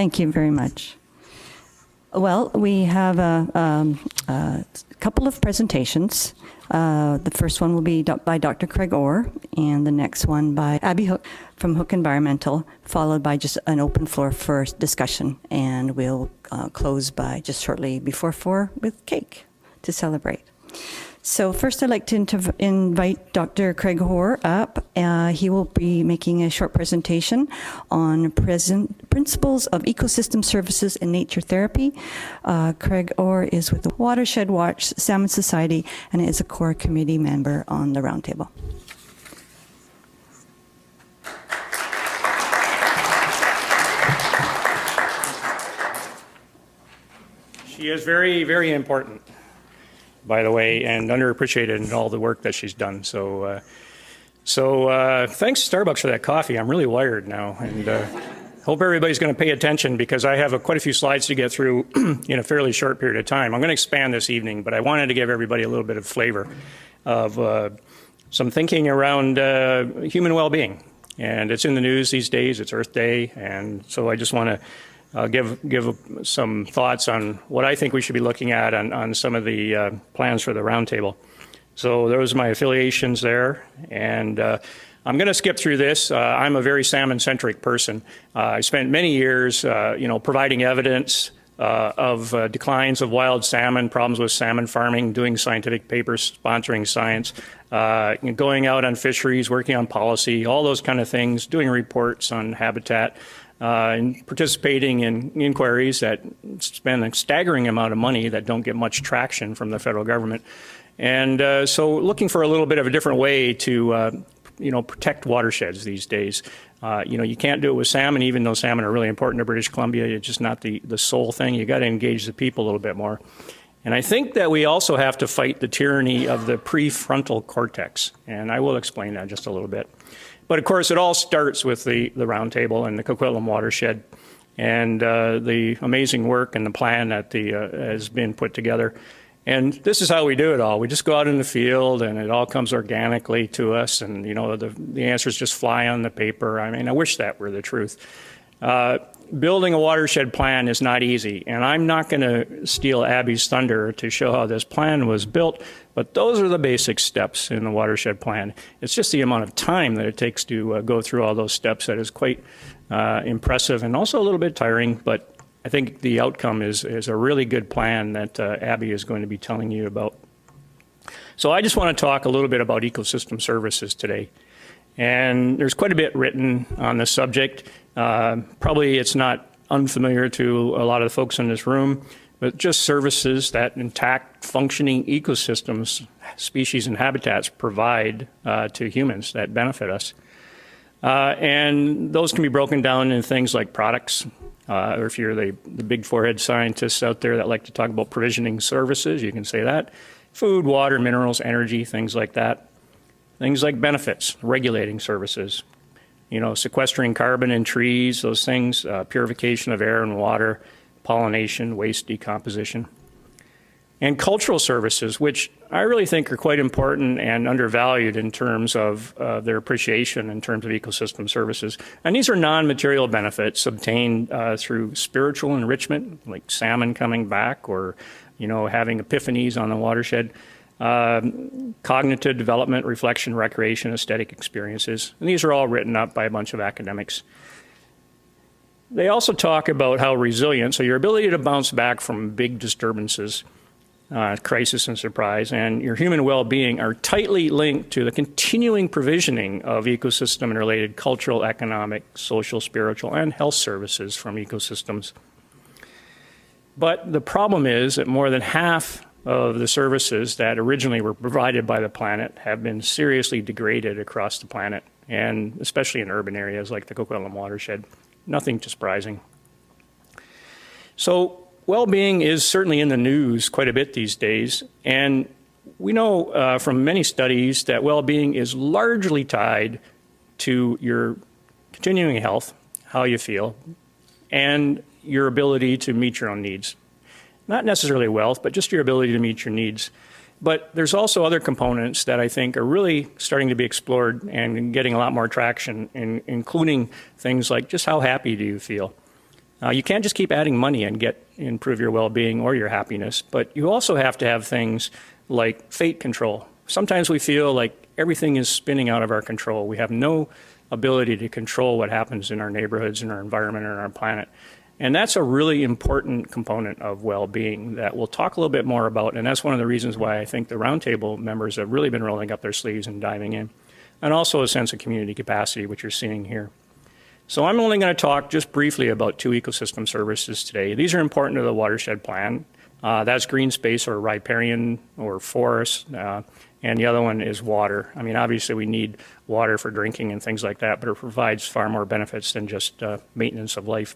Thank you very much. Well, we have a couple of presentations. The first one will be by Dr. Craig Orr, and the next one by Abby Hook from Hook Environmental, followed by just an open floor for discussion. And we'll close by just shortly before 4 with cake to celebrate. So first I'd like to invite Dr. Craig Orr up. He will be making a short presentation on principles of ecosystem services and nature therapy. Craig Orr is with the Watershed Salmon Society and is a core committee member on the Roundtable. She is very, very important, by the way, and underappreciated in all the work that she's done. So thanks Starbucks for that coffee. I'm really wired now, and hope everybody's going to pay attention because I have quite a few slides to get through in a fairly short period of time. I'm going to expand this evening, but I wanted to give everybody a little bit of flavor of some thinking around human well-being. And it's in the news these days. It's Earth Day, and so I just want to give some thoughts on what I think we should be looking at on some of the plans for the Roundtable. So those are my affiliations there, and I'm going to skip through this. I'm a very salmon-centric person. I spent many years, providing evidence of declines of wild salmon, problems with salmon farming, doing scientific papers, sponsoring science, going out on fisheries, working on policy, all those kind of things, doing reports on habitat. And participating in inquiries that spend a staggering amount of money that don't get much traction from the federal government. And so looking for a little bit of a different way to, protect watersheds these days. You can't do it with salmon, even though salmon are really important to British Columbia. It's just not the sole thing. You got to engage the people a little bit more. And I think that we also have to fight the tyranny of the prefrontal cortex. And I will explain that just a little bit. But of course, it all starts with the Roundtable and the Coquitlam Watershed and the amazing work and the plan that has been put together. And this is how we do it all. We just go out in the field and it all comes organically to us. And, the answers just fly on the paper. I mean, I wish that were the truth. Building a watershed plan is not easy. And I'm not going to steal Abby's thunder to show how this plan was built. But those are the basic steps in the watershed plan. It's just the amount of time that it takes to go through all those steps that is quite impressive and also a little bit tiring. But I think the outcome is a really good plan that Abby is going to be telling you about. So I just want to talk a little bit about ecosystem services today. And there's quite a bit written on the subject. Probably it's not unfamiliar to a lot of the folks in this room, but just services that intact functioning ecosystems, species and habitats provide to humans that benefit us. And those can be broken down in things like products, or if you're the big forehead scientists out there that like to talk about provisioning services, you can say that. Food, water, minerals, energy, things like that. Things like benefits, regulating services, sequestering carbon in trees, those things, purification of air and water, pollination, waste decomposition. And cultural services, which I really think are quite important and undervalued in terms of their appreciation in terms of ecosystem services. And these are non-material benefits obtained through spiritual enrichment, like salmon coming back or, having epiphanies on the watershed. Cognitive development, reflection, recreation, aesthetic experiences. And these are all written up by a bunch of academics. They also talk about how resilient, so your ability to bounce back from big disturbances, crisis and surprise, and your human well-being are tightly linked to the continuing provisioning of ecosystem and related cultural, economic, social, spiritual, and health services from ecosystems. But the problem is that more than half of the services that originally were provided by the planet have been seriously degraded across the planet, and especially in urban areas like the Coquitlam Watershed. Nothing too surprising. So well-being is certainly in the news quite a bit these days, and we know from many studies that well-being is largely tied to your continuing health, how you feel, and your ability to meet your own needs. Not necessarily wealth, but just your ability to meet your needs. But there's also other components that I think are really starting to be explored and getting a lot more traction, including things like just how happy do you feel? You can't just keep adding money and improve your well-being or your happiness, but you also have to have things like fate control. Sometimes we feel like everything is spinning out of our control. We have no ability to control what happens in our neighborhoods, in our environment, and our planet. And that's a really important component of well-being that we'll talk a little bit more about, and that's one of the reasons why I think the Roundtable members have really been rolling up their sleeves and diving in, and also a sense of community capacity, which you're seeing here. So I'm only going to talk just briefly about 2 ecosystem services today. These are important to the Watershed Plan. That's green space or riparian or forest, and the other one is water. I mean, obviously we need water for drinking and things like that, but it provides far more benefits than just maintenance of life.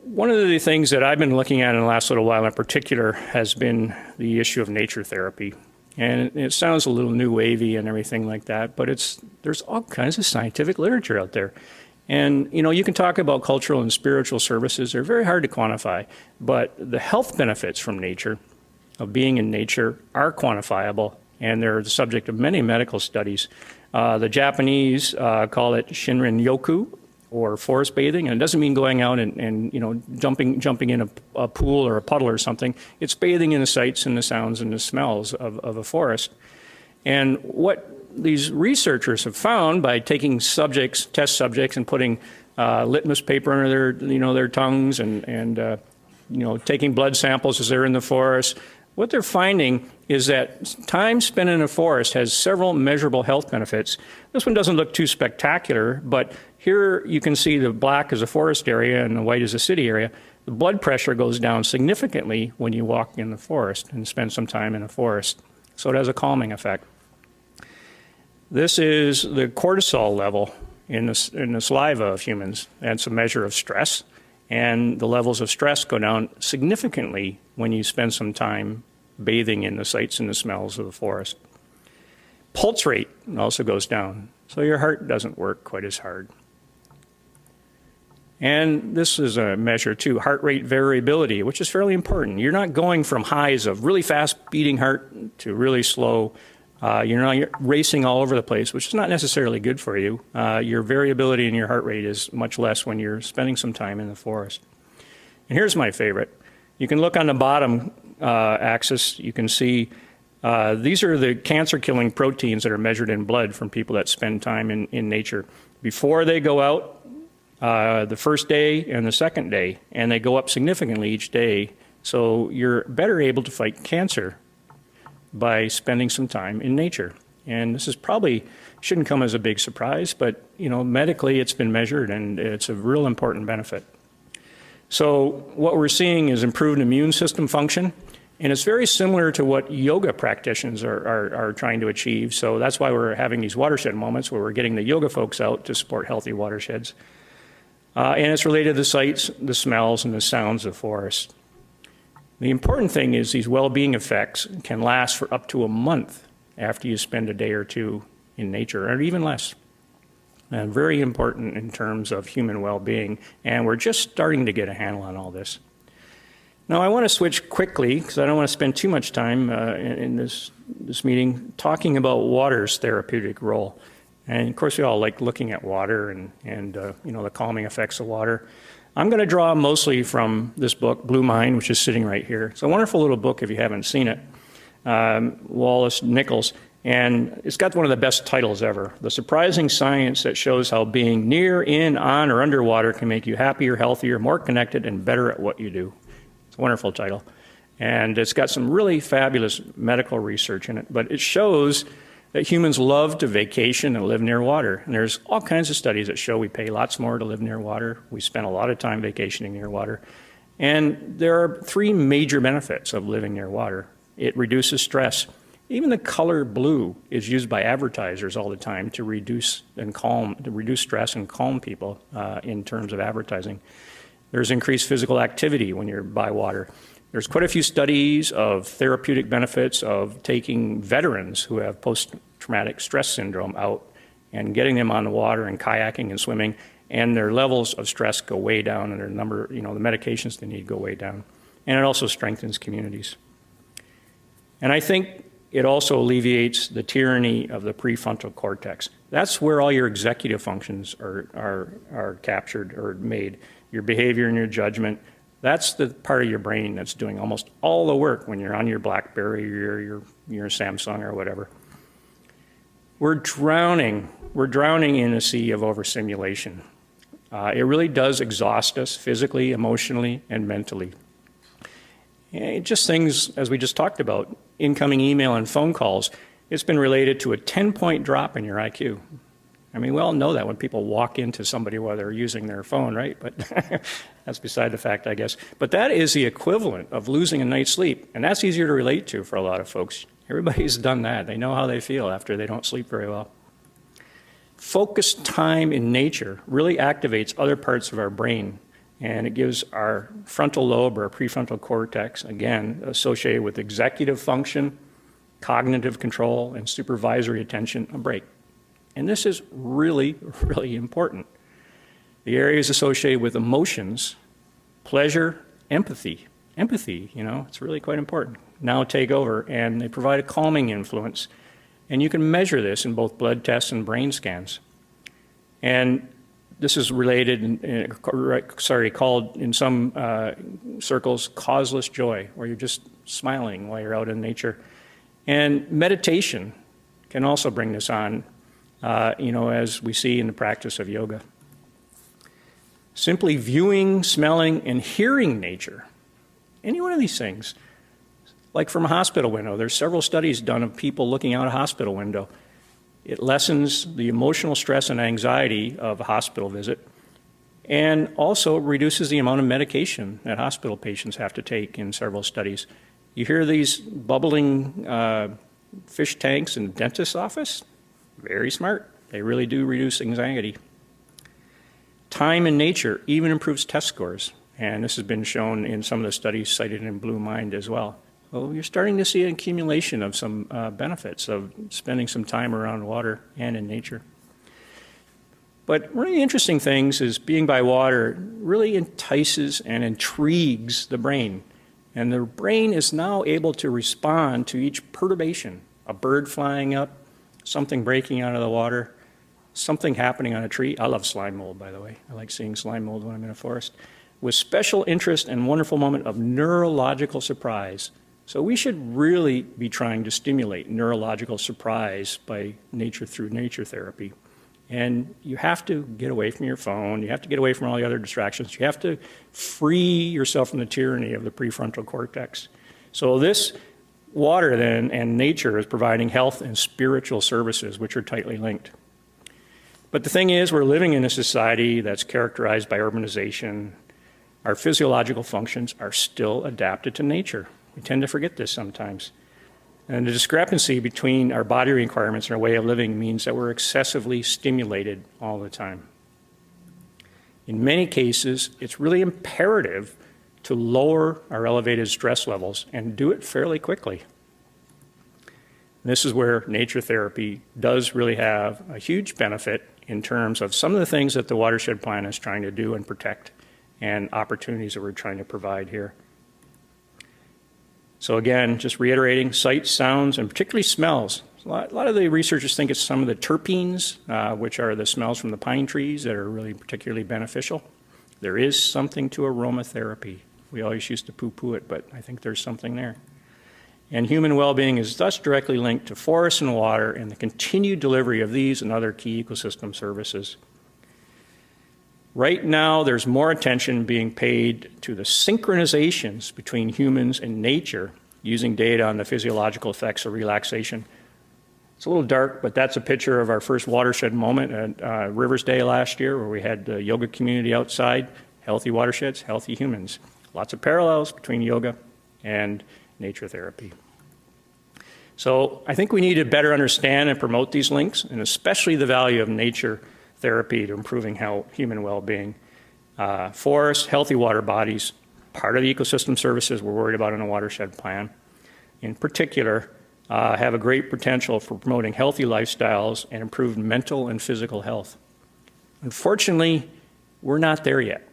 One of the things that I've been looking at in the last little while in particular has been the issue of nature therapy. And it sounds a little new wavy and everything like that, but there's all kinds of scientific literature out there. And, you can talk about cultural and spiritual services. They're very hard to quantify, but the health benefits from nature, of being in nature, are quantifiable, and they're the subject of many medical studies. The Japanese call it Shinrin-yoku, or forest bathing, and it doesn't mean going out and jumping in a pool or a puddle or something. It's bathing in the sights and the sounds and the smells of a forest. And what these researchers have found by taking test subjects, and putting litmus paper under their tongues and taking blood samples as they're in the forest, what they're finding is that time spent in a forest has several measurable health benefits. This one doesn't look too spectacular, but here you can see the black is a forest area and the white is a city area. The blood pressure goes down significantly when you walk in the forest and spend some time in a forest. So it has a calming effect. This is the cortisol level in the saliva of humans. That's a measure of stress. And the levels of stress go down significantly when you spend some time bathing in the sights and the smells of the forest. Pulse rate also goes down, so your heart doesn't work quite as hard. And this is a measure too, heart rate variability, which is fairly important. You're not going from highs of really fast beating heart to really slow. You're not racing all over the place, which is not necessarily good for you. Your variability in your heart rate is much less when you're spending some time in the forest. And here's my favorite. You can look on the bottom axis. You can see these are the cancer-killing proteins that are measured in blood from people that spend time in nature. Before they go out, the first day and the second day, and they go up significantly each day. So you're better able to fight cancer by spending some time in nature. And this is probably shouldn't come as a big surprise, but medically it's been measured and it's a real important benefit. So what we're seeing is improved immune system function, and it's very similar to what yoga practitioners are trying to achieve. So that's why we're having these watershed moments where we're getting the yoga folks out to support healthy watersheds. And it's related to the sights, the smells, and the sounds of forests. The important thing is these well-being effects can last for up to a month after you spend a day or two in nature, or even less. And very important in terms of human well-being, and we're just starting to get a handle on all this. Now I want to switch quickly, because I don't want to spend too much time in this meeting talking about water's therapeutic role. And of course we all like looking at water and the calming effects of water. I'm going to draw mostly from this book, Blue Mind, which is sitting right here. It's a wonderful little book if you haven't seen it. Wallace Nichols, and it's got one of the best titles ever. The surprising science that shows how being near, in, on, or underwater can make you happier, healthier, more connected, and better at what you do. It's a wonderful title. And it's got some really fabulous medical research in it, but it shows that humans love to vacation and live near water. And there's all kinds of studies that show we pay lots more to live near water. We spend a lot of time vacationing near water. And there are 3 major benefits of living near water. It reduces stress. Even the color blue is used by advertisers all the time to reduce stress and calm people in terms of advertising. There's increased physical activity when you're by water. There's quite a few studies of therapeutic benefits of taking veterans who have post-traumatic stress syndrome out and getting them on the water and kayaking and swimming, and their levels of stress go way down, and their number, the medications they need go way down. And it also strengthens communities. And I think it also alleviates the tyranny of the prefrontal cortex. That's where all your executive functions are captured or made. Your behavior and your judgment, that's the part of your brain that's doing almost all the work when you're on your BlackBerry or your Samsung or whatever. We're drowning in a sea of overstimulation. It really does exhaust us physically, emotionally, and mentally. And just things, as we just talked about, incoming email and phone calls, it's been related to a 10-point drop in your IQ. I mean, we all know that when people walk into somebody while they're using their phone, right? But that's beside the fact, I guess. But that is the equivalent of losing a night's sleep, and that's easier to relate to for a lot of folks. Everybody's done that. They know how they feel after they don't sleep very well. Focused time in nature really activates other parts of our brain, and it gives our frontal lobe or prefrontal cortex, again, associated with executive function, cognitive control, and supervisory attention, a break. And this is really, really important. The areas associated with emotions, pleasure, empathy, it's really quite important, now take over, and they provide a calming influence. And you can measure this in both blood tests and brain scans. And this is related, called in some circles, causeless joy, where you're just smiling while you're out in nature. And meditation can also bring this on, as we see in the practice of yoga. Simply viewing, smelling, and hearing nature, any one of these things, like from a hospital window, there's several studies done of people looking out a hospital window. It lessens the emotional stress and anxiety of a hospital visit, and also reduces the amount of medication that hospital patients have to take in several studies. You hear these bubbling fish tanks in the dentist's office? Very smart. They really do reduce anxiety. Time in nature even improves test scores, and this has been shown in some of the studies cited in Blue Mind as well. Well, you're starting to see an accumulation of some benefits of spending some time around water and in nature. But one of the interesting things is being by water really entices and intrigues the brain. And the brain is now able to respond to each perturbation, a bird flying up, something breaking out of the water, something happening on a tree. I love slime mold, by the way. I like seeing slime mold when I'm in a forest. With special interest and wonderful moment of neurological surprise. So we should really be trying to stimulate neurological surprise by through nature therapy. And you have to get away from your phone. You have to get away from all the other distractions. You have to free yourself from the tyranny of the prefrontal cortex. So this water then and nature is providing health and spiritual services, which are tightly linked. But the thing is, we're living in a society that's characterized by urbanization. Our physiological functions are still adapted to nature. We tend to forget this sometimes. And the discrepancy between our body requirements and our way of living means that we're excessively stimulated all the time. In many cases, it's really imperative to lower our elevated stress levels and do it fairly quickly. And this is where nature therapy does really have a huge benefit in terms of some of the things that the Watershed Plan is trying to do and protect, and opportunities that we're trying to provide here. So again, just reiterating, sights, sounds, and particularly smells. A lot of the researchers think it's some of the terpenes, which are the smells from the pine trees, that are really particularly beneficial. There is something to aromatherapy. We always used to poo-poo it, but I think there's something there. And human well-being is thus directly linked to forests and water and the continued delivery of these and other key ecosystem services. Right now, there's more attention being paid to the synchronizations between humans and nature using data on the physiological effects of relaxation. It's a little dark, but that's a picture of our first watershed moment at Rivers Day last year, where we had the yoga community outside, healthy watersheds, healthy humans. Lots of parallels between yoga and nature therapy. So I think we need to better understand and promote these links, and especially the value of nature therapy to improving human well-being. Forests, healthy water bodies, part of the ecosystem services we're worried about in a watershed plan. In particular, have a great potential for promoting healthy lifestyles and improved mental and physical health. Unfortunately, we're not there yet.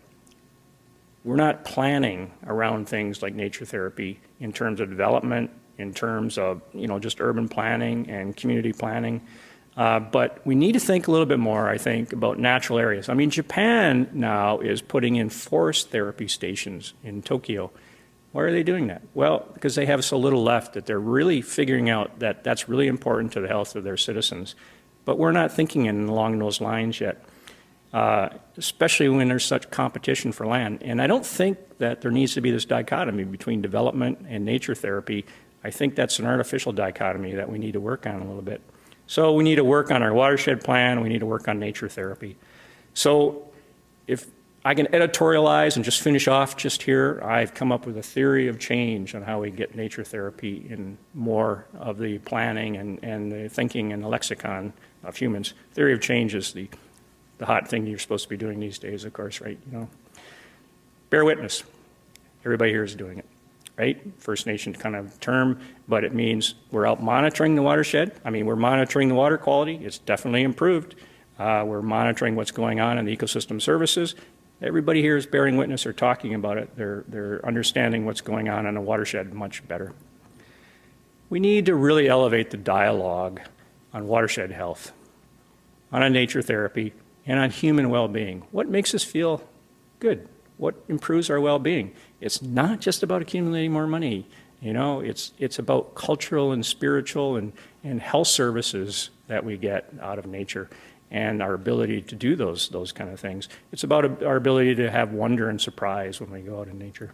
We're not planning around things like nature therapy in terms of development in terms of, just urban planning and community planning. But we need to think a little bit more, I think, about natural areas. I mean, Japan now is putting in forest therapy stations in Tokyo. Why are they doing that? Well, because they have so little left that they're really figuring out that that's really important to the health of their citizens. But we're not thinking along those lines yet, especially when there's such competition for land. And I don't think that there needs to be this dichotomy between development and nature therapy. I think that's an artificial dichotomy that we need to work on a little bit. So we need to work on our watershed plan. We need to work on nature therapy. So if I can editorialize and just finish off just here, I've come up with a theory of change on how we get nature therapy in more of the planning and the thinking and the lexicon of humans. Theory of change is the hot thing you're supposed to be doing these days, of course, right? Bear witness. Everybody here is doing it, right? First Nation kind of term, but it means we're out monitoring the watershed. I mean, we're monitoring the water quality. It's definitely improved. We're monitoring what's going on in the ecosystem services. Everybody here is bearing witness or talking about it. They're understanding what's going on in the watershed much better. We need to really elevate the dialogue on watershed health, on nature therapy, and on human well-being. What makes us feel good? What improves our well-being? It's not just about accumulating more money. It's about cultural and spiritual and health services that we get out of nature and our ability to do those kind of things. It's about our ability to have wonder and surprise when we go out in nature.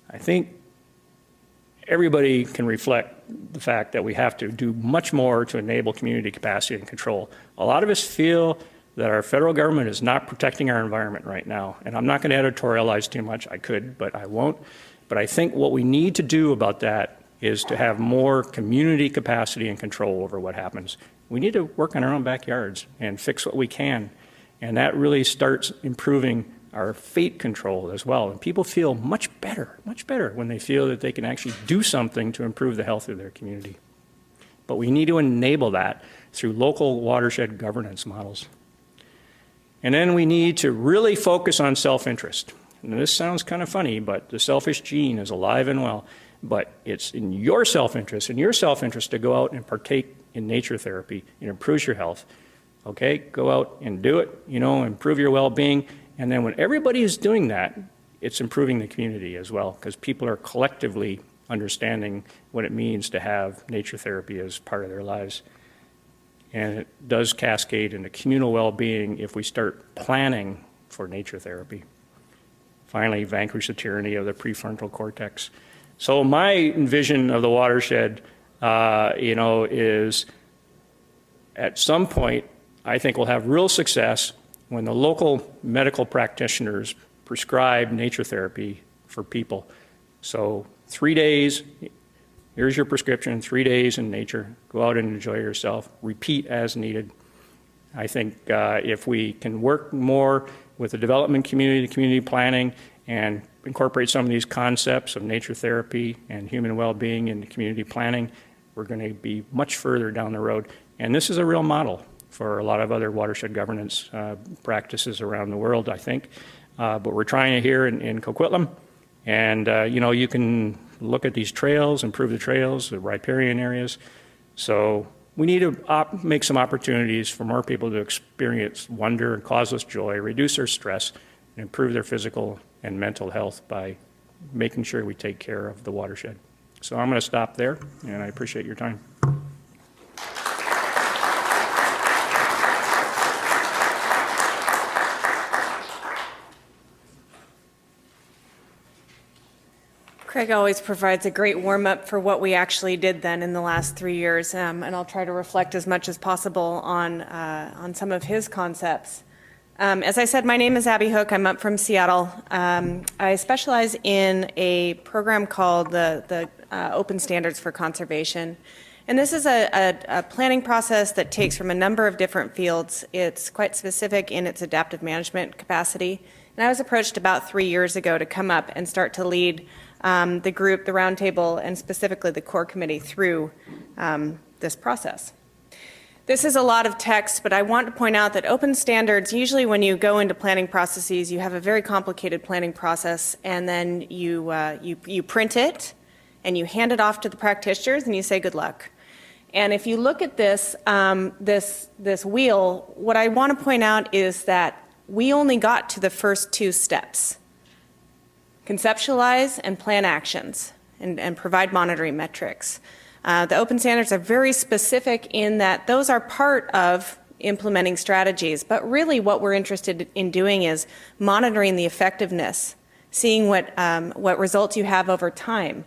I think everybody can reflect the fact that we have to do much more to enable community capacity and control. A lot of us feel that our federal government is not protecting our environment right now. And I'm not going to editorialize too much. I could, but I won't. But I think what we need to do about that is to have more community capacity and control over what happens. We need to work on our own backyards and fix what we can. And that really starts improving our fate control as well. And people feel much better when they feel that they can actually do something to improve the health of their community. But we need to enable that through local watershed governance models. And then we need to really focus on self-interest. And this sounds kind of funny, but the selfish gene is alive and well. But it's in your self-interest, to go out and partake in nature therapy. It improves your health. Okay, go out and do it, improve your well-being. And then when everybody is doing that, it's improving the community as well, because people are collectively understanding what it means to have nature therapy as part of their lives. And it does cascade into communal well-being if we start planning for nature therapy. Finally, vanquish the tyranny of the prefrontal cortex. So my vision of the watershed, is at some point, I think we'll have real success when the local medical practitioners prescribe nature therapy for people. So 3 days, here's your prescription, 3 days in nature. Go out and enjoy yourself. Repeat as needed. I think if we can work more with the development community, the community planning, and incorporate some of these concepts of nature therapy and human well-being into community planning, we're going to be much further down the road. And this is a real model for a lot of other watershed governance practices around the world, I think. But we're trying it here in Coquitlam. And, you can look at these trails, improve the trails, the riparian areas. So we need to make some opportunities for more people to experience wonder and causeless joy, reduce their stress, and improve their physical and mental health by making sure we take care of the watershed. So I'm going to stop there, and I appreciate your time. Craig always provides a great warm-up for what we actually did then in the last 3 years, and I'll try to reflect as much as possible on some of his concepts. As I said, my name is Abby Hook. I'm up from Seattle. I specialize in a program called the Open Standards for Conservation. And this is a planning process that takes from a number of different fields. It's quite specific in its adaptive management capacity. And I was approached about 3 years ago to come up and start to lead the group, the Roundtable, and specifically the core committee through this process. This is a lot of text, but I want to point out that open standards, usually when you go into planning processes, you have a very complicated planning process, and then you print it, and you hand it off to the practitioners and you say good luck. And if you look at this, this wheel, what I want to point out is that we only got to the first two steps: conceptualize and plan actions and provide monitoring metrics. The open standards are very specific in that those are part of implementing strategies, but really what we're interested in doing is monitoring the effectiveness, seeing what results you have over time,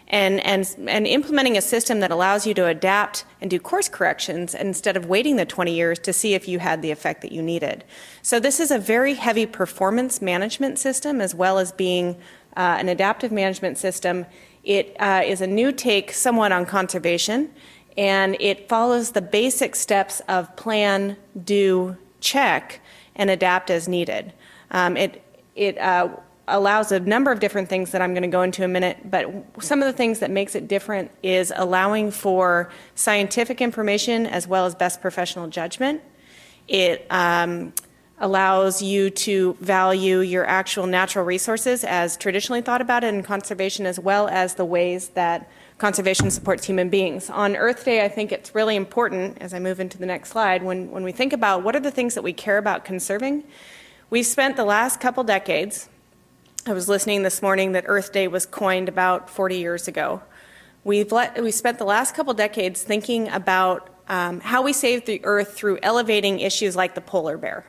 and implementing a system that allows you to adapt and do course corrections instead of waiting the 20 years to see if you had the effect that you needed. So this is a very heavy performance management system as well as being an adaptive management system. It is a new take somewhat on conservation, and it follows the basic steps of plan, do, check, and adapt as needed. It allows a number of different things that I'm going to go into in a minute, but some of the things that makes it different is allowing for scientific information as well as best professional judgment. It allows you to value your actual natural resources as traditionally thought about it in conservation, as well as the ways that conservation supports human beings. On Earth Day, I think it's really important, as I move into the next slide, when we think about what are the things that we care about conserving. We've spent the last couple decades, I was listening this morning that Earth Day was coined about 40 years ago. We spent the last couple decades thinking about how we save the Earth through elevating issues like the polar bear.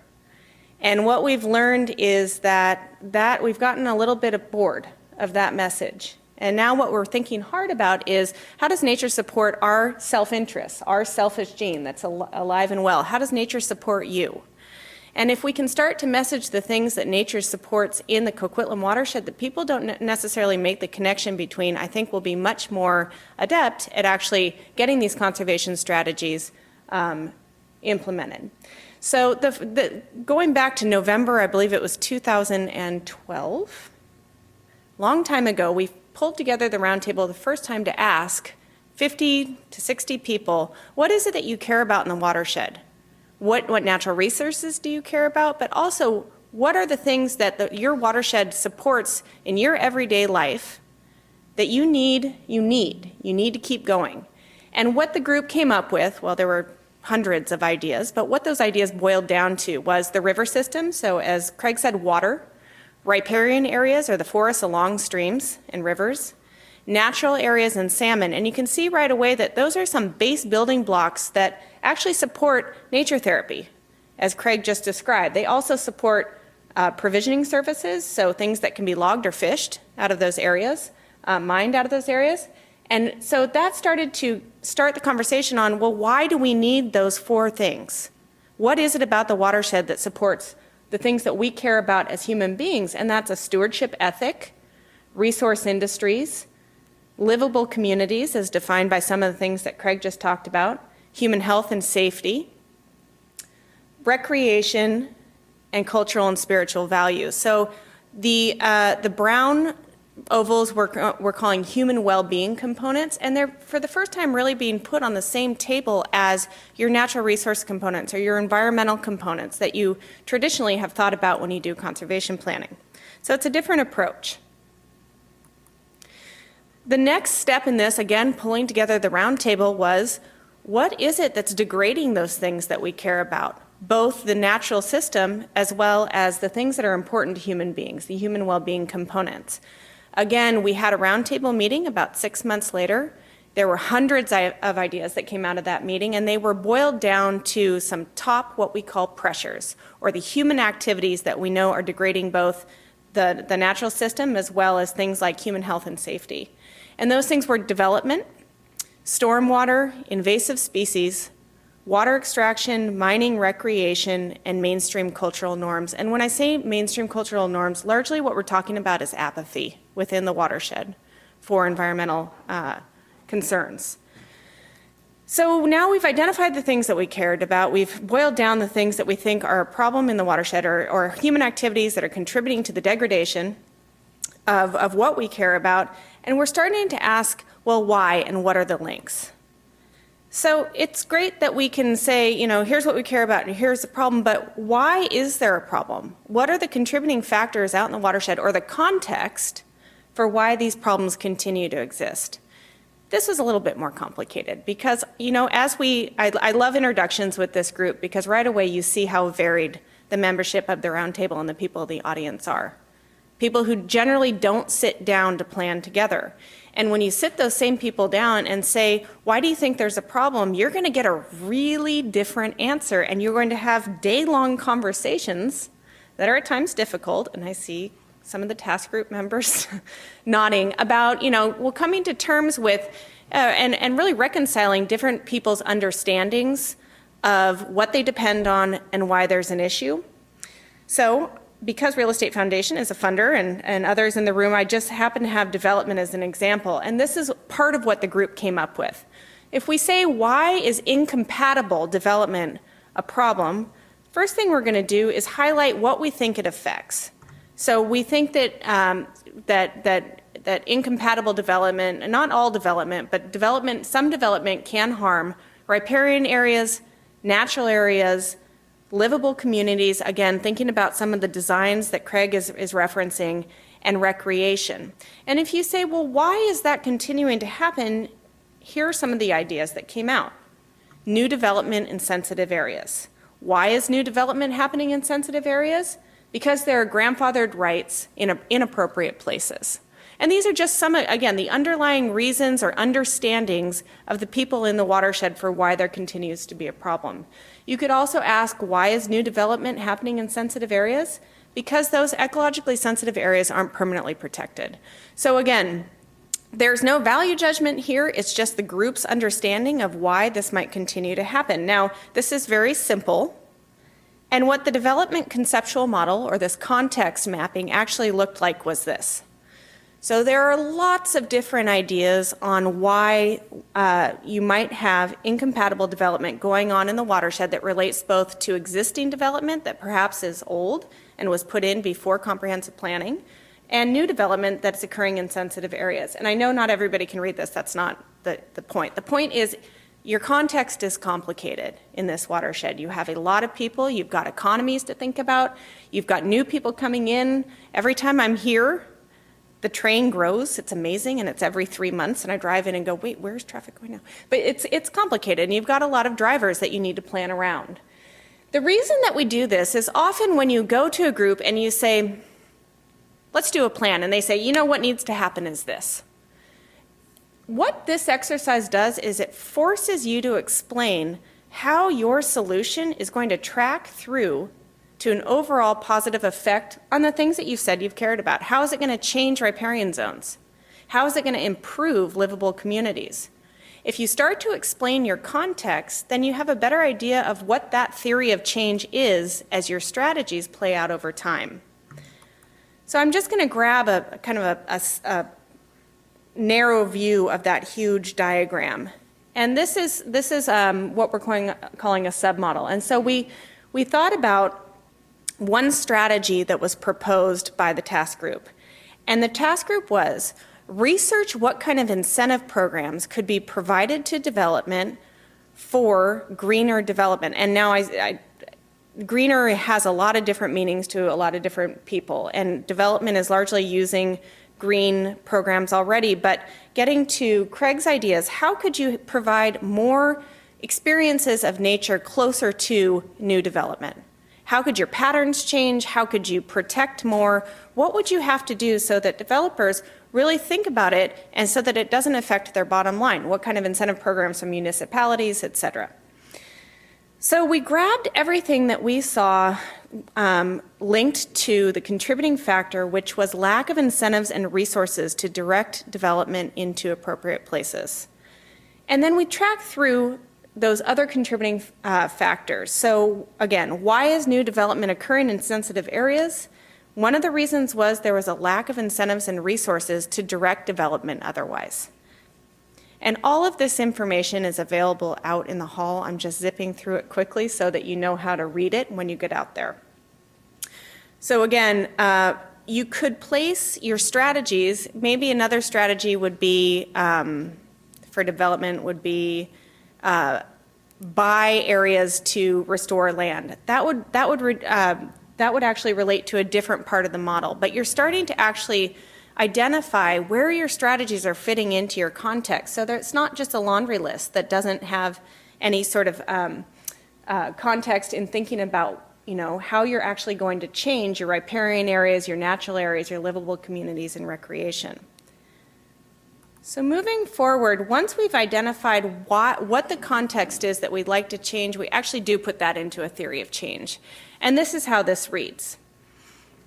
And what we've learned is that we've gotten a little bit bored of that message. And now what we're thinking hard about is how does nature support our self-interest, our selfish gene that's alive and well? How does nature support you? And if we can start to message the things that nature supports in the Coquitlam Watershed that people don't necessarily make the connection between, I think we'll be much more adept at actually getting these conservation strategies implemented. So going back to November, I believe it was 2012, long time ago, we pulled together the roundtable the first time to ask 50 to 60 people, what is it that you care about in the watershed? What natural resources do you care about? But also, what are the things that your watershed supports in your everyday life that you need to keep going? And what the group came up with, well, there were hundreds of ideas, but what those ideas boiled down to was the river system. So as Craig said, water, riparian areas or the forests along streams and rivers, natural areas and salmon. And you can see right away that those are some base building blocks that actually support nature therapy, as Craig just described. They also support provisioning services, so things that can be logged or fished out of those areas, mined out of those areas. And so that started to start the conversation on, well, why do we need those four things? What is it about the watershed that supports the things that we care about as human beings? And that's a stewardship ethic, resource industries, livable communities as defined by some of the things that Craig just talked about, human health and safety, recreation, and cultural and spiritual values. So the brown ovals we're calling human well-being components, and they're for the first time really being put on the same table as your natural resource components or your environmental components that you traditionally have thought about when you do conservation planning. So it's a different approach. The next step in this, again, pulling together the roundtable, was what is it that's degrading those things that we care about, both the natural system as well as the things that are important to human beings, the human well-being components. Again, we had a roundtable meeting about 6 months later. There were hundreds of ideas that came out of that meeting, and they were boiled down to some top, what we call pressures, or the human activities that we know are degrading both the natural system as well as things like human health and safety. And those things were development, stormwater, invasive species, water extraction, mining, recreation, and mainstream cultural norms. And when I say mainstream cultural norms, largely what we're talking about is apathy within the watershed for environmental concerns. So now we've identified the things that we cared about. We've boiled down the things that we think are a problem in the watershed or human activities that are contributing to the degradation of what we care about. And we're starting to ask, well, why and what are the links? So it's great that we can say, you know, here's what we care about and here's the problem, but why is there a problem? What are the contributing factors out in the watershed or the context for why these problems continue to exist. This was a little bit more complicated because, I love introductions with this group because right away you see how varied the membership of the Roundtable and the people in the audience are. People who generally don't sit down to plan together. And when you sit those same people down and say, why do you think there's a problem? You're going to get a really different answer, and you're going to have day-long conversations that are at times difficult, and I see some of the task group members nodding about, coming to terms with and really reconciling different people's understandings of what they depend on and why there's an issue. So, because Real Estate Foundation is a funder and others in the room, I just happen to have development as an example. And this is part of what the group came up with. If we say, why is incompatible development a problem? First thing we're going to do is highlight what we think it affects. So we think that that incompatible development, not all development, but some development can harm riparian areas, natural areas, livable communities, again, thinking about some of the designs that Craig is referencing, and recreation. And if you say, well, why is that continuing to happen? Here are some of the ideas that came out. New development in sensitive areas. Why is new development happening in sensitive areas? Because there are grandfathered rights in inappropriate places. And these are just some, again, the underlying reasons or understandings of the people in the watershed for why there continues to be a problem. You could also ask, why is new development happening in sensitive areas? Because those ecologically sensitive areas aren't permanently protected. So again, there's no value judgment here. It's just the group's understanding of why this might continue to happen. Now, this is very simple. And what the development conceptual model, or this context mapping, actually looked like was this. So there are lots of different ideas on why you might have incompatible development going on in the watershed that relates both to existing development that perhaps is old and was put in before comprehensive planning, and new development that's occurring in sensitive areas. And I know not everybody can read this. That's not the point. The point is your context is complicated in this watershed. You have a lot of people. You've got economies to think about. You've got new people coming in. Every time I'm here, the train grows. It's amazing, and it's every 3 months, and I drive in and go, wait, where's traffic going now? But it's complicated, and you've got a lot of drivers that you need to plan around. The reason that we do this is often when you go to a group and you say, let's do a plan, and they say, you know what needs to happen is this. What this exercise does is it forces you to explain how your solution is going to track through to an overall positive effect on the things that you've said you've cared about. How is it going to change riparian zones? How is it going to improve livable communities? If you start to explain your context, then you have a better idea of what that theory of change is as your strategies play out over time. So I'm just going to grab a kind of a narrow view of that huge diagram. And this is what we're calling a submodel. And so we thought about one strategy that was proposed by the task group. And the task group was research what kind of incentive programs could be provided to development for greener development. And now greener has a lot of different meanings to a lot of different people. And development is largely using green programs already. But getting to Craig's ideas, how could you provide more experiences of nature closer to new development? How could your patterns change? How could you protect more? What would you have to do so that developers really think about it and so that it doesn't affect their bottom line? What kind of incentive programs from municipalities, et cetera? So we grabbed everything that we saw linked to the contributing factor, which was lack of incentives and resources to direct development into appropriate places. And then we tracked through those other contributing factors. So again, why is new development occurring in sensitive areas? One of the reasons was there was a lack of incentives and resources to direct development otherwise. And all of this information is available out in the hall. I'm just zipping through it quickly so that you know how to read it when you get out there. So again, you could place your strategies. Maybe another strategy would be, for development, would be buy areas to restore land. That would actually relate to a different part of the model. But you're starting to actually identify where your strategies are fitting into your context so that it's not just a laundry list that doesn't have any sort of context in thinking about how you're actually going to change your riparian areas, your natural areas, your livable communities, and recreation. So moving forward, once we've identified what the context is that we'd like to change, we actually do put that into a theory of change. And this is how this reads.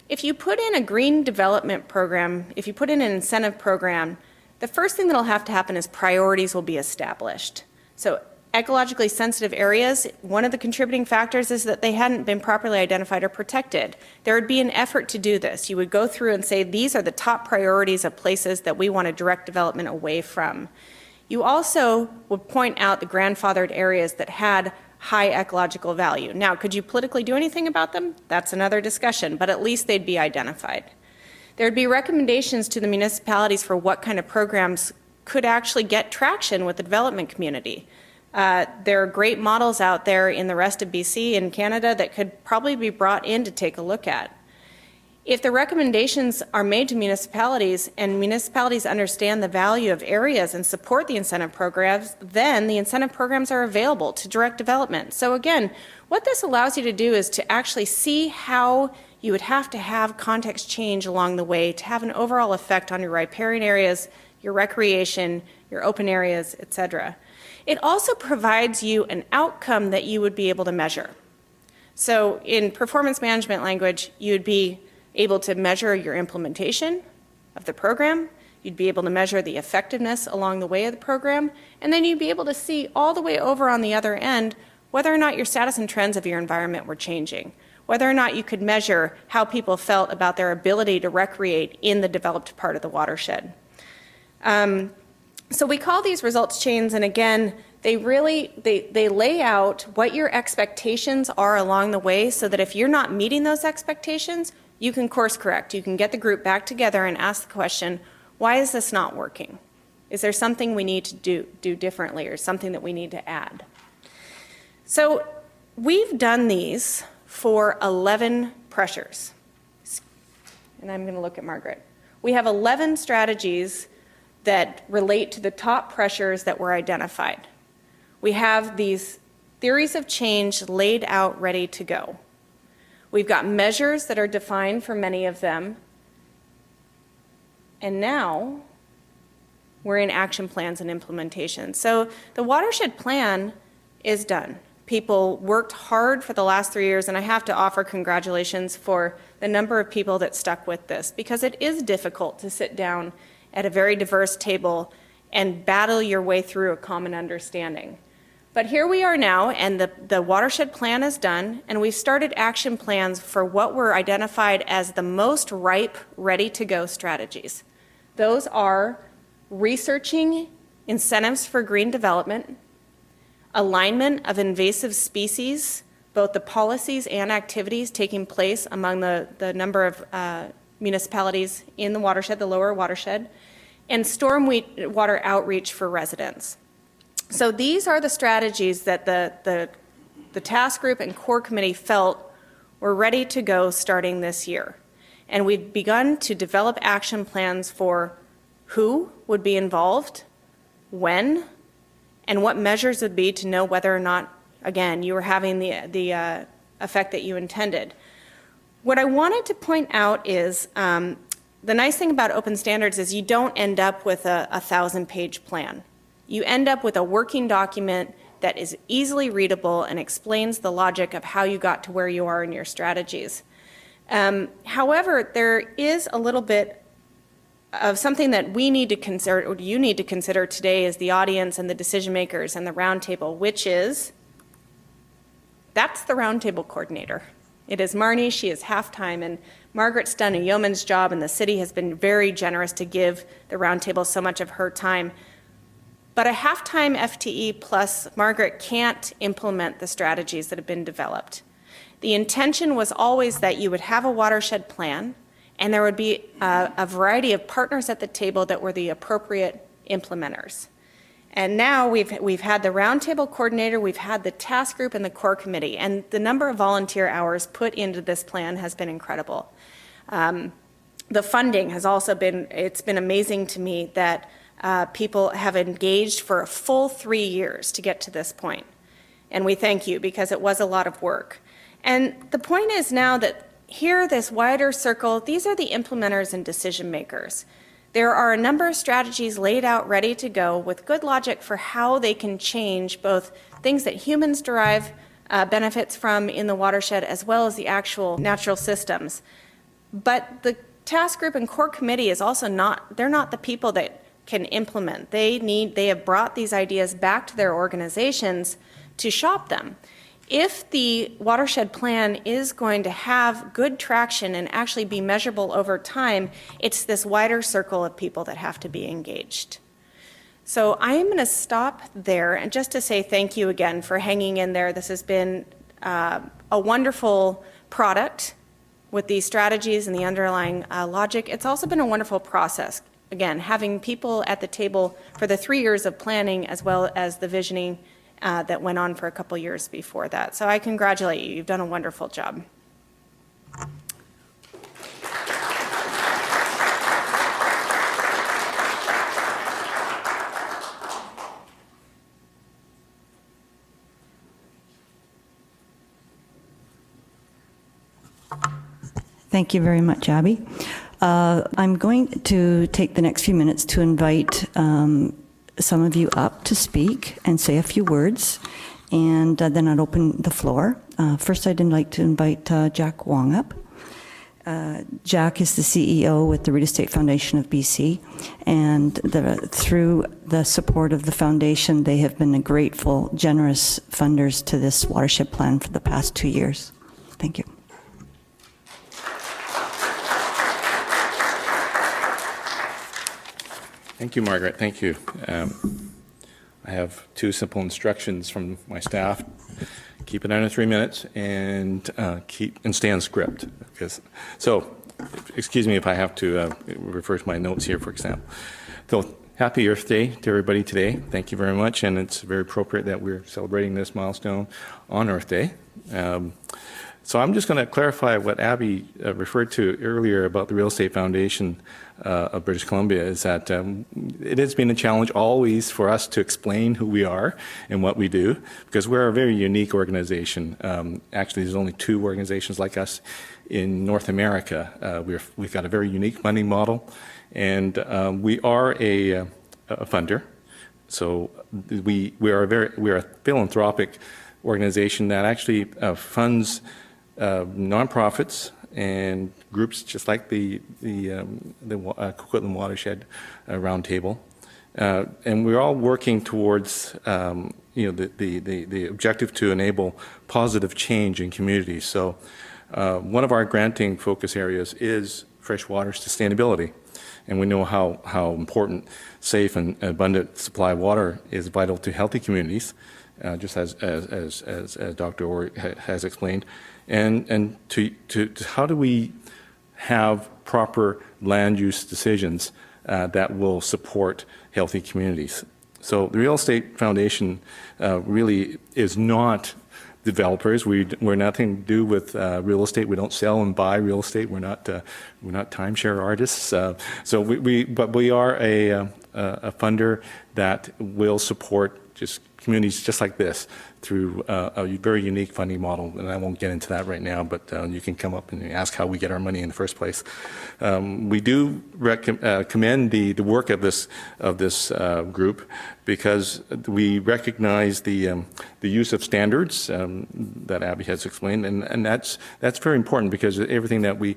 If you put in a green development program, if you put in an incentive program, the first thing that'll have to happen is priorities will be established. So ecologically sensitive areas, one of the contributing factors is that they hadn't been properly identified or protected. There would be an effort to do this. You would go through and say, these are the top priorities of places that we want to direct development away from. You also would point out the grandfathered areas that had high ecological value. Now, could you politically do anything about them? That's another discussion, but at least they'd be identified. There would be recommendations to the municipalities for what kind of programs could actually get traction with the development community. There are great models out there in the rest of BC and Canada that could probably be brought in to take a look at. If the recommendations are made to municipalities and municipalities understand the value of areas and support the incentive programs, then the incentive programs are available to direct development. So again, what this allows you to do is to actually see how you would have to have context change along the way to have an overall effect on your riparian areas, your recreation, your open areas, etc. It also provides you an outcome that you would be able to measure. So in performance management language, you would be able to measure your implementation of the program, you'd be able to measure the effectiveness along the way of the program, and then you'd be able to see all the way over on the other end whether or not your status and trends of your environment were changing, whether or not you could measure how people felt about their ability to recreate in the developed part of the watershed. So we call these results chains, and again, they lay out what your expectations are along the way so that if you're not meeting those expectations, you can course correct. You can get the group back together and ask the question, why is this not working? Is there something we need to do differently or something that we need to add? So we've done these for 11 pressures. And I'm going to look at Margaret. We have 11 strategies that relate to the top pressures that were identified. We have these theories of change laid out, ready to go. We've got measures that are defined for many of them. And now we're in action plans and implementation. So the Watershed Plan is done. People worked hard for the last 3 years, and I have to offer congratulations for the number of people that stuck with this, because it is difficult to sit down at a very diverse table and battle your way through a common understanding. But here we are now, and the Watershed Plan is done, and we've started action plans for what were identified as the most ripe, ready-to-go strategies. Those are researching incentives for green development, alignment of invasive species, both the policies and activities taking place among the number of municipalities in the watershed, the lower watershed, and storm water outreach for residents. So these are the strategies that the task group and core committee felt were ready to go starting this year. And we've begun to develop action plans for who would be involved, when, and what measures would be to know whether or not, again, you were having the effect that you intended. What I wanted to point out is the nice thing about open standards is you don't end up with a 1,000-page plan. You end up with a working document that is easily readable and explains the logic of how you got to where you are in your strategies. However, there is a little bit of something that we need to consider, or you need to consider today as the audience and the decision makers and the roundtable, which is, that's the roundtable coordinator. It is Marnie, she is half-time, and Margaret's done a yeoman's job, and the city has been very generous to give the roundtable so much of her time. But a half-time FTE plus Margaret can't implement the strategies that have been developed. The intention was always that you would have a watershed plan, and there would be a variety of partners at the table that were the appropriate implementers. And now we've had the roundtable coordinator, we've had the task group and the core committee, and the number of volunteer hours put into this plan has been incredible. The funding has also it's been amazing to me that people have engaged for a full 3 years to get to this point. And we thank you because it was a lot of work. And the point is now that here, this wider circle, these are the implementers and decision makers. There are a number of strategies laid out ready to go with good logic for how they can change both things that humans derive benefits from in the watershed as well as the actual natural systems. But the task group and core committee is also they're not the people that can implement. They have brought these ideas back to their organizations to shop them. If the Watershed Plan is going to have good traction and actually be measurable over time, it's this wider circle of people that have to be engaged. So I am going to stop there and just to say thank you again for hanging in there. This has been a wonderful product with these strategies and the underlying logic. It's also been a wonderful process. Again, having people at the table for the 3 years of planning as well as the visioning that went on for a couple years before that. So I congratulate you. You've done a wonderful job. Thank you very much, Abby. I'm going to take the next few minutes to invite some of you up to speak and say a few words, and then I'd open the floor. First, I'd like to invite Jack Wong up. Jack is the CEO with the Real Estate Foundation of BC, and through the support of the foundation, they have been grateful, generous funders to this watershed plan for the past 2 years. Thank you. Thank you, Margaret. Thank you. I have 2 simple instructions from my staff. Keep it under 3 minutes and stay on script. So, excuse me if I have to refer to my notes here, for example. So, happy Earth Day to everybody today. Thank you very much, and it's very appropriate that we're celebrating this milestone on Earth Day. So I'm just going to clarify what Abby referred to earlier about the Real Estate Foundation of British Columbia, is that it has been a challenge always for us to explain who we are and what we do, because we're a very unique organization. Actually, there's only 2 organizations like us in North America. We've got a very unique funding model, and we are a funder. So we are a philanthropic organization that actually funds nonprofits and groups just like the Coquitlam Watershed Roundtable, and we're all working towards the objective to enable positive change in communities. So one of our granting focus areas is freshwater sustainability, and we know how important safe and abundant supply of water is vital to healthy communities, just as Dr. Orr has explained. And to how do we have proper land use decisions that will support healthy communities? So the Real Estate Foundation really is not developers. We're nothing to do with real estate. We don't sell and buy real estate. We're not timeshare artists. But we are a funder that will support just communities just like this through a very unique funding model, and I won't get into that right now, but you can come up and ask how we get our money in the first place. We do commend the work of this group, because we recognize the use of standards that Abby has explained, and that's very important, because everything that we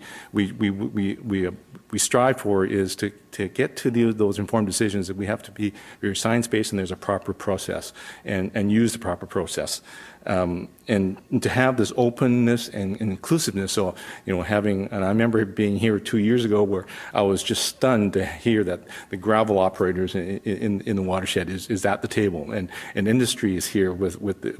strive for is to get to those informed decisions, that we have to be very science-based, and there's a proper process, and use the proper process. And to have this openness and inclusiveness. So, and I remember being here 2 years ago where I was just stunned to hear that the gravel operators in the watershed is at the table, and industry is here with the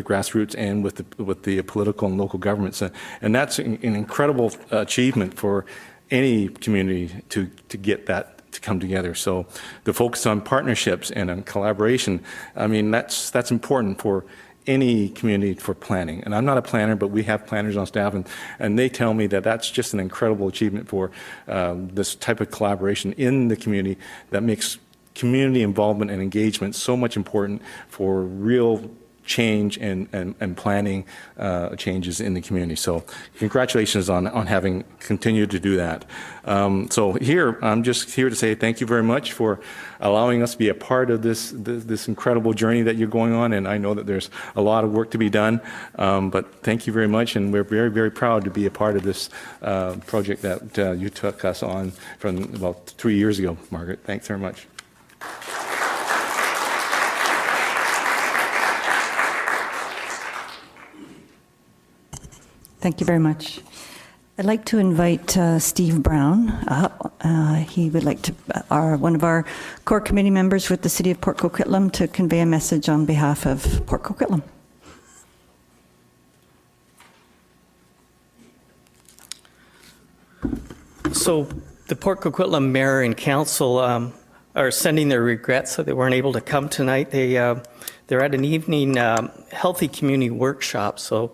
grassroots and with the political and local governments, and that's an incredible achievement for any community to get that to come together. So the focus on partnerships and on collaboration, I mean, that's important for any community for planning. And I'm not a planner, but we have planners on staff, and they tell me that that's just an incredible achievement for this type of collaboration in the community that makes community involvement and engagement so much important for real change and planning changes in the community. So congratulations on having continued to do that. So here, I'm just here to say thank you very much for allowing us to be a part of this incredible journey that you're going on. And I know that there's a lot of work to be done, but thank you very much. And we're very, very proud to be a part of this project that you took us on from about 3 years ago, Margaret. Thanks very much. Thank you very much. I'd like to invite Steve Brown up. He would like to, one of our core committee members with the City of Port Coquitlam, to convey a message on behalf of Port Coquitlam. So the Port Coquitlam Mayor and Council are sending their regrets that they weren't able to come tonight. They're at an evening healthy community workshop, so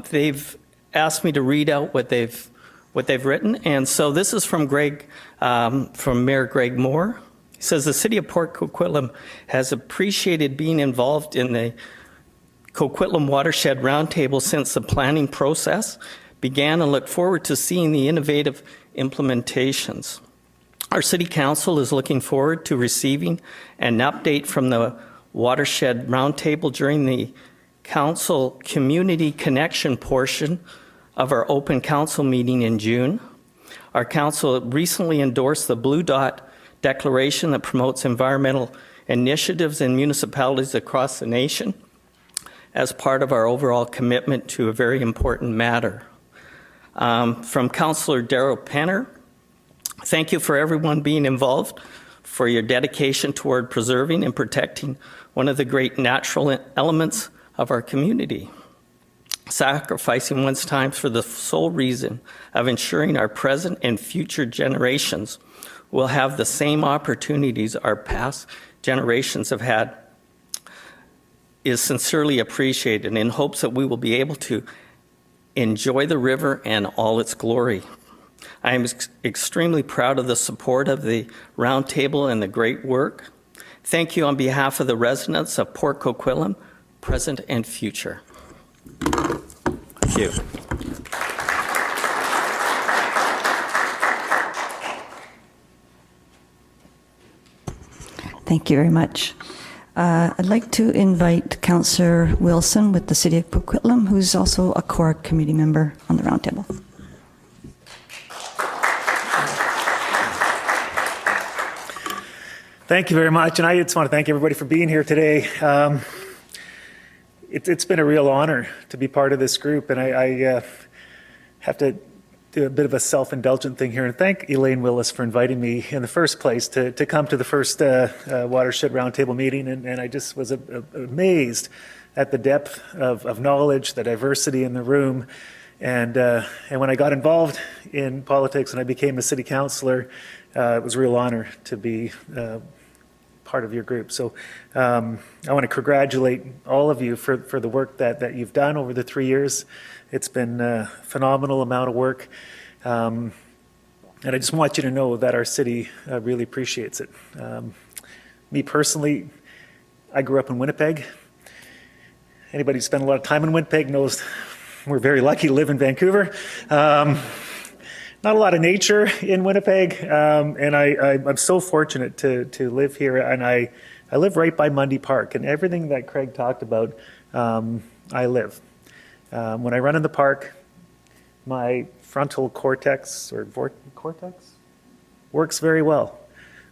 they've asked me to read out what they've written. And so this is from from Mayor Greg Moore. He says, the City of Port Coquitlam has appreciated being involved in the Coquitlam Watershed Roundtable since the planning process began, and look forward to seeing the innovative implementations. Our City Council is looking forward to receiving an update from the Watershed Roundtable during the Council Community Connection portion of our open council meeting in June. Our council recently endorsed the Blue Dot Declaration that promotes environmental initiatives in municipalities across the nation as part of our overall commitment to a very important matter. From Councillor Darrell Penner, thank you for everyone being involved, for your dedication toward preserving and protecting one of the great natural elements of our community, sacrificing one's time for the sole reason of ensuring our present and future generations will have the same opportunities our past generations have had is sincerely appreciated, in hopes that we will be able to enjoy the river and all its glory. I am extremely proud of the support of the Roundtable and the great work. Thank you on behalf of the residents of Port Coquitlam, present and future. Thank you. Thank you very much. I'd like to invite Councillor Wilson with the City of Coquitlam, who's also a core committee member on the Roundtable. Thank you very much, and I just want to thank everybody for being here today. It's been a real honor to be part of this group, and I have to do a bit of a self-indulgent thing here and thank Elaine Willis for inviting me in the first place to come to the first Watershed Roundtable meeting, and I just was amazed at the depth of knowledge, the diversity in the room, and when I got involved in politics and I became a city councillor, it was a real honor to be part of your group. So I want to congratulate all of you for the work that you've done over the 3 years. It's been a phenomenal amount of work. And I just want you to know that our city really appreciates it. Me personally, I grew up in Winnipeg. Anybody who spent a lot of time in Winnipeg knows we're very lucky to live in Vancouver. Not a lot of nature in Winnipeg, and I'm so fortunate to live here, and I live right by Mundy Park, and everything that Craig talked about, I live. When I run in the park, my frontal cortex works very well.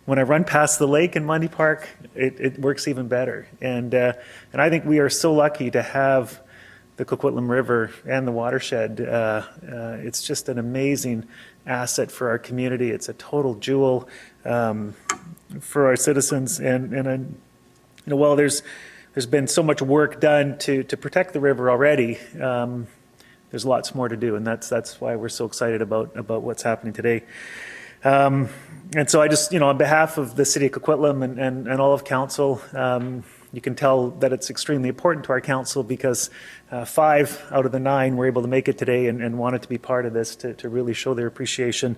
When I run past the lake in Mundy Park, it works even better, and I think we are so lucky to have the Coquitlam River and the watershed. It's just an amazing asset for our community. It's a total jewel for our citizens. And while there's been so much work done to protect the river already, there's lots more to do, and that's why we're so excited about what's happening today. And so I just, on behalf of the City of Coquitlam and all of Council, You can tell that it's extremely important to our council because 5 out of the 9 were able to make it today and wanted to be part of this to really show their appreciation.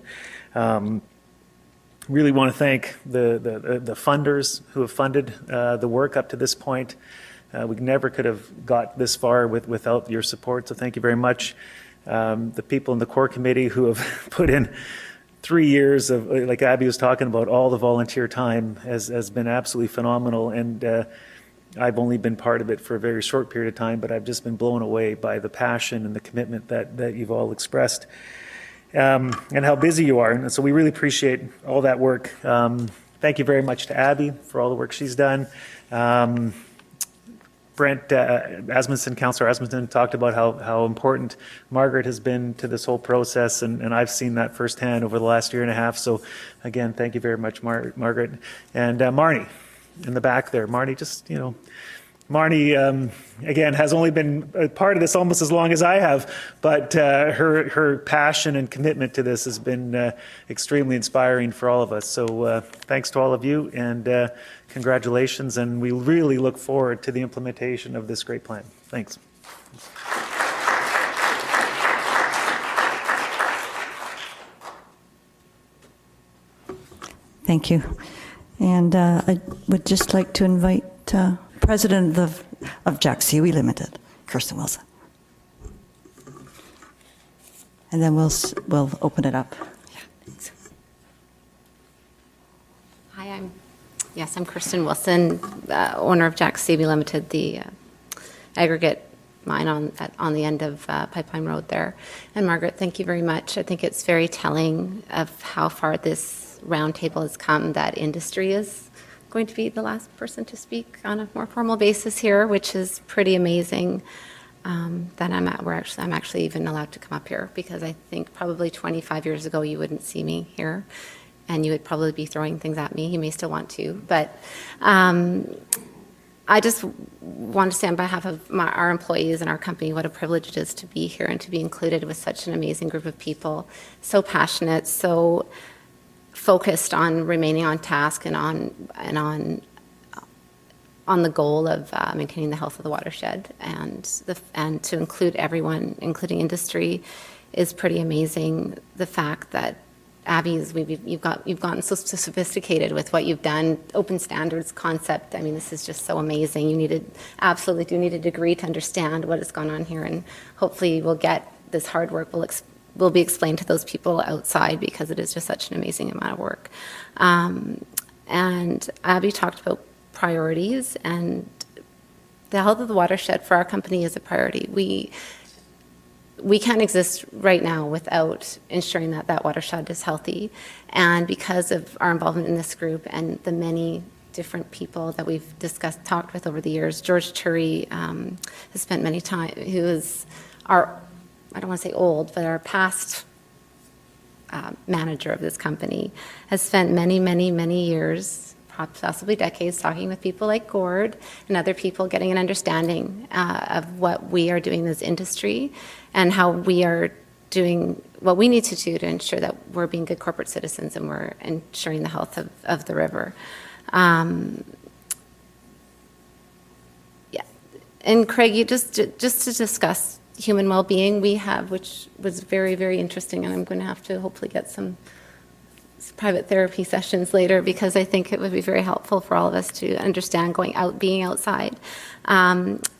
Really want to thank the funders who have funded the work up to this point. We never could have got this far without your support, so thank you very much. The people in the core committee who have put in 3 years of, like Abby was talking about, all the volunteer time has been absolutely phenomenal, and I've only been part of it for a very short period of time, but I've just been blown away by the passion and the commitment that you've all expressed, and how busy you are. And so we really appreciate all that work. Thank you very much to Abby for all the work she's done. Brent Asmundson, Councillor Asmundson, talked about how important Margaret has been to this whole process, and I've seen that firsthand over the last year and a half. So again, thank you very much, Margaret. And Marnie in the back there. Marnie, just, Marnie, again, has only been a part of this almost as long as I have, but her passion and commitment to this has been extremely inspiring for all of us. So thanks to all of you, and congratulations, and we really look forward to the implementation of this great plan. Thanks. Thank you. And I would just like to invite President of Jack Seaweed Limited, Kirsten Wilson. And then we'll open it up. Yeah, thanks. Hi, I'm Kirsten Wilson, owner of Jack Seaweed Limited, the aggregate mine on the end of Pipeline Road there. And Margaret, thank you very much. I think it's very telling of how far this roundtable has come, that industry is going to be the last person to speak on a more formal basis here, which is pretty amazing. That I'm actually even allowed to come up here, because I think probably 25 years ago you wouldn't see me here, and you would probably be throwing things at me. You may still want to, but I just want to say on behalf of our employees and our company what a privilege it is to be here and to be included with such an amazing group of people, so passionate, so focused on remaining on task and on the goal of maintaining the health of the watershed, and to include everyone, including industry, is pretty amazing. The fact that Abby's, you've gotten so sophisticated with what you've done, open standards concept. I mean, this is just so amazing. You absolutely do need a degree to understand what has gone on here, and hopefully we'll get this hard work will be explained to those people outside, because it is just such an amazing amount of work. And Abby talked about priorities, and the health of the watershed for our company is a priority. We can't exist right now without ensuring that watershed is healthy. And because of our involvement in this group and the many different people that we've talked with over the years, George Turi has spent many time, who is I don't want to say old, but our past manager of this company, has spent many, many, many years, possibly decades, talking with people like Gord and other people, getting an understanding of what we are doing in this industry and how we are doing what we need to do to ensure that we're being good corporate citizens and we're ensuring the health of the river. Yeah, and Craig, you just to discuss human well-being we have, which was very, very interesting, and I'm going to have to hopefully get some private therapy sessions later, because I think it would be very helpful for all of us to understand being outside.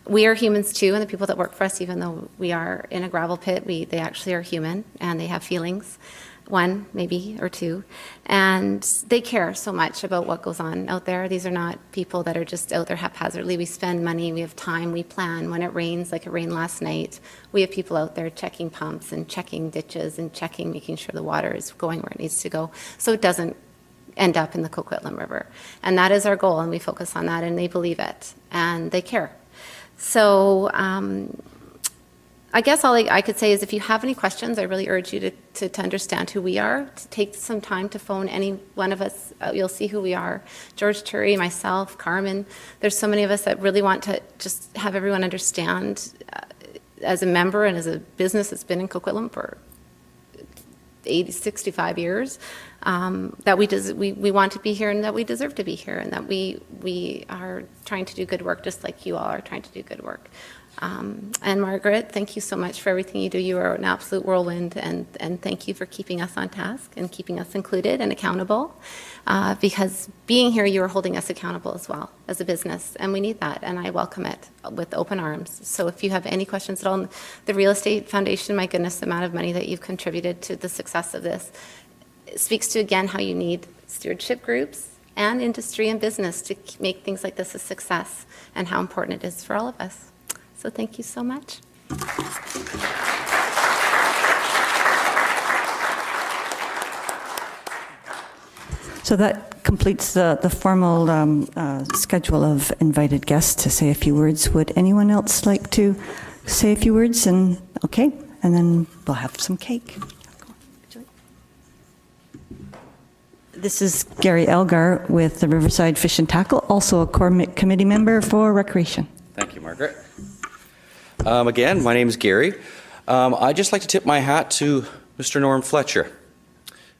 We are humans too, and the people that work for us, even though we are in a gravel pit, they actually are human, and they have feelings. One, maybe, or two, and they care so much about what goes on out there. These are not people that are just out there haphazardly. We spend money, we have time, we plan. When it rains, like it rained last night, we have people out there checking pumps and checking ditches and making sure the water is going where it needs to go, so it doesn't end up in the Coquitlam River. And that is our goal, and we focus on that, and they believe it, and they care. So, I guess all I could say is, if you have any questions, I really urge you to understand who we are, to take some time to phone any one of us. You'll see who we are. George Turi, myself, Carmen. There's so many of us that really want to just have everyone understand, as a member and as a business that's been in Coquitlam for 80, 65 years, that we want to be here and that we deserve to be here and that we are trying to do good work just like you all are trying to do good work. And Margaret, thank you so much for everything you do. You are an absolute whirlwind, and thank you for keeping us on task and keeping us included and accountable. Because being here, you are holding us accountable as well as a business, and we need that, and I welcome it with open arms. So if you have any questions at all, the Real Estate Foundation, my goodness, the amount of money that you've contributed to the success of this speaks to, again, how you need stewardship groups and industry and business to make things like this a success, and how important it is for all of us. So thank you so much. So that completes the formal schedule of invited guests to say a few words. Would anyone else like to say a few words? And okay, and then we'll have some cake. This is Gary Elgar with the Riverside Fish and Tackle, also a core committee member for Recreation. Thank you, Margaret. Again, my name is Gary. I'd just like to tip my hat to Mr. Norm Fletcher.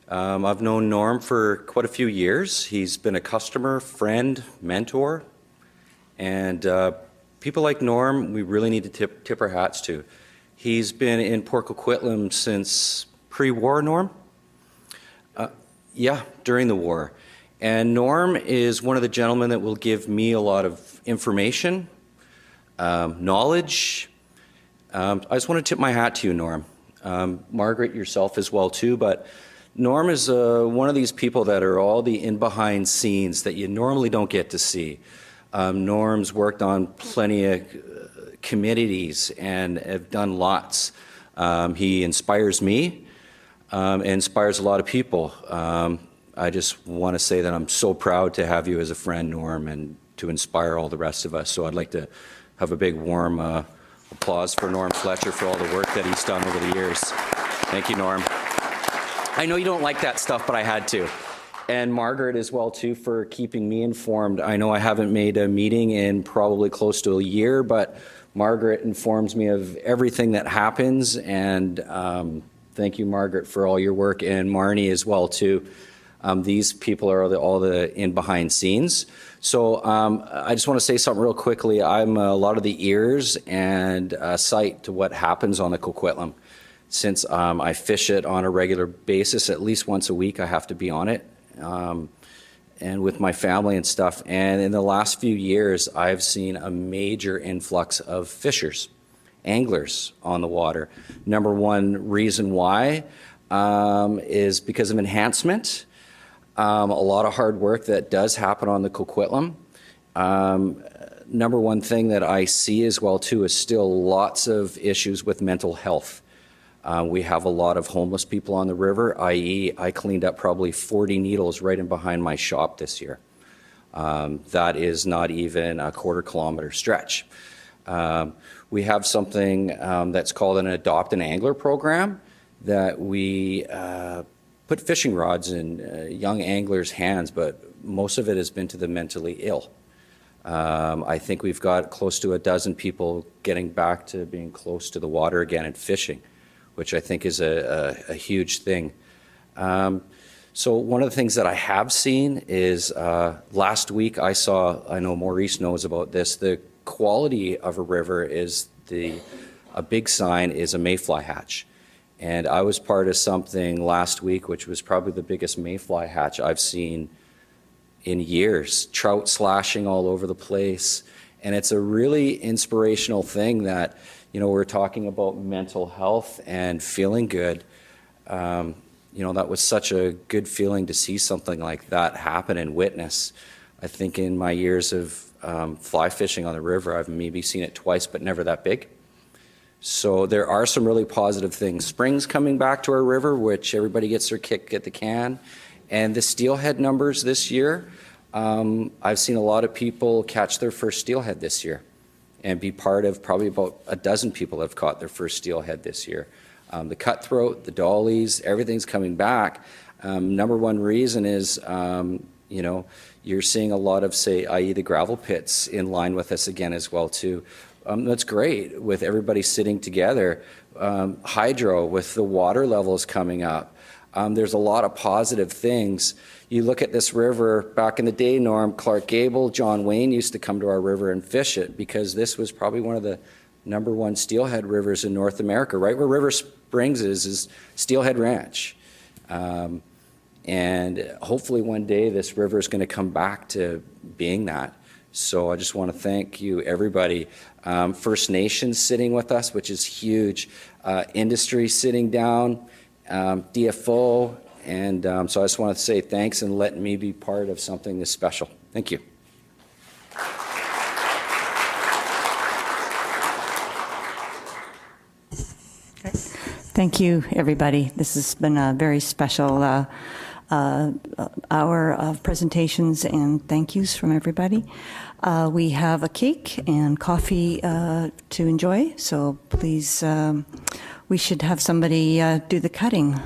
I've known Norm for quite a few years. He's been a customer, friend, mentor, and people like Norm, we really need to tip our hats to. He's been in Port Coquitlam since pre-war, Norm? Yeah, during the war. And Norm is one of the gentlemen that will give me a lot of information, knowledge. I just want to tip my hat to you, Norm. Margaret, yourself as well too, but Norm is one of these people that are all the in-behind scenes that you normally don't get to see. Norm's worked on plenty of committees and have done lots. He inspires me, and inspires a lot of people. I just want to say that I'm so proud to have you as a friend, Norm, and to inspire all the rest of us. So I'd like to have a big warm applause for Norm Fletcher for all the work that he's done over the years. Thank you, Norm. I know you don't like that stuff, but I had to. And Margaret as well, too, for keeping me informed. I know I haven't made a meeting in probably close to a year, but Margaret informs me of everything that happens. And thank you, Margaret, for all your work. And Marnie as well, too. These people are all the in-behind scenes. So I just want to say something real quickly. I'm a lot of the ears and sight to what happens on the Coquitlam. Since I fish it on a regular basis, at least once a week I have to be on it, and with my family and stuff. And in the last few years, I've seen a major influx of fishers, anglers on the water. Number one reason why is because of enhancement. A lot of hard work that does happen on the Coquitlam. Number one thing that I see as well too is still lots of issues with mental health. We have a lot of homeless people on the river, i.e. I cleaned up probably 40 needles right in behind my shop this year. That is not even a quarter-kilometer stretch. We have something that's called an Adopt an Angler program that we put fishing rods in young anglers' hands, but most of it has been to the mentally ill. I think we've got close to a dozen people getting back to being close to the water again and fishing, which I think is a huge thing. So one of the things that I have seen is last week I know Maurice knows about this, the quality of a river is a big sign is a mayfly hatch. And I was part of something last week, which was probably the biggest mayfly hatch I've seen in years. Trout slashing all over the place. And it's a really inspirational thing that, you know, we're talking about mental health and feeling good. You know, that was such a good feeling to see something like that happen and witness. I think in my years of fly fishing on the river, I've maybe seen it twice, but never that big. So there are some really positive things. Spring's coming back to our river, which everybody gets their kick at the can. And the steelhead numbers this year, I've seen a lot of people catch their first steelhead this year and be part of probably about a dozen people that have caught their first steelhead this year. The cutthroat, the dollies, everything's coming back. Number one reason is, you know, you're seeing a lot of, say, i.e. the gravel pits in line with us again as well too. That's great with everybody sitting together. Hydro with the water levels coming up. There's a lot of positive things. You look at this river, back in the day, Norm, Clark Gable, John Wayne used to come to our river and fish it because this was probably one of the #1 steelhead rivers in North America. Right where River Springs is Steelhead Ranch. And hopefully one day this river is going to come back to being that. So I just want to thank you, everybody. First Nations sitting with us, which is huge. Industry sitting down, DFO. And so I just want to say thanks and letting me be part of something this special. Thank you. Thank you, everybody. This has been a very special hour of presentations and thank yous from everybody. We have a cake and coffee to enjoy, so please, we should have somebody do the cutting.